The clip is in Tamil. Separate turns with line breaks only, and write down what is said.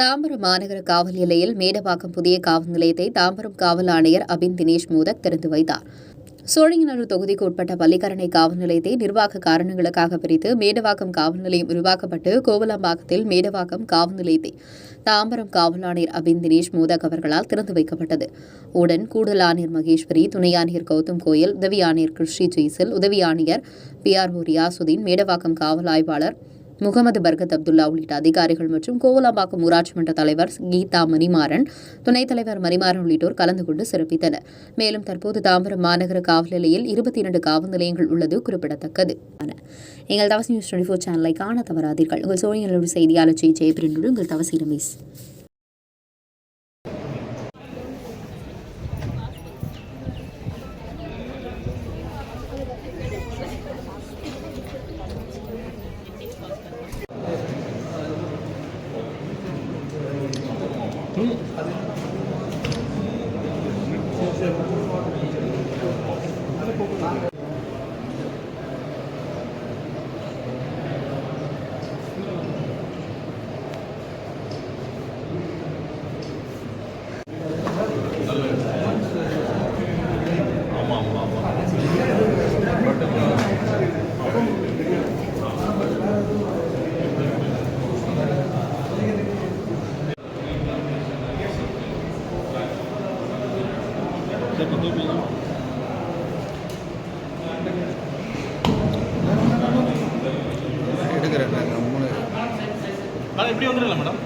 தாம்பரம் மாநகர காவல் எல்லையில் மேடவாக்கம் புதிய காவல் நிலையத்தை தாம்பரம் காவல் ஆணையர் அபின் தினேஷ் மோதக் திறந்து வைத்தார். சோழிங்கநல்லூர் தொகுதிக்கு உட்பட்ட பள்ளிக்கரணை காவல் நிலையத்தை நிர்வாக காரணங்களுக்காக பிரித்து மேடவாக்கம் காவல் நிலையம் உருவாக்கப்பட்டு கோவலம்பாக்கத்தில் மேடவாக்கம் காவல் நிலையத்தை தாம்பரம் காவல் ஆணையர் அபின் தினேஷ் மோதக் அவர்களால் திறந்து வைக்கப்பட்டது. உடன் கூடுதல் ஆணையர் மகேஸ்வரி, துணை ஆணையர் கௌதம் கோயல், உதவி ஆணையர் கிருஷி ஜெய்சல், உதவி ஆணையர் PRO ரியாசுதீன், மேடவாக்கம் காவல் ஆய்வாளர் முகமது பர்கத் அப்துல்லா உள்ளிட்ட அதிகாரிகள் மற்றும் கோவலம்பாக்கம் ஊராட்சி மன்ற தலைவர் கீதா மணிமாறன், துணைத் தலைவர் மணிமாறன் உள்ளிட்டோர் கலந்து கொண்டு சிறப்பித்தனர். மேலும் தற்போது தாம்பரம் மாநகர காவல் நிலையில் 22 காவல் நிலையங்கள் உள்ளது குறிப்பிடத்தக்கது. எங்கள் தவசி நியூஸ் 24 சேனலை காண தவறாதீர்கள். உங்கள் சோழிங்கநல்லூர் செய்தியாளர் ஜெயபிரனுடன் உங்கள் தவசி ரமேஷ்.
எப்படி வந்துடலாம் மேடம்?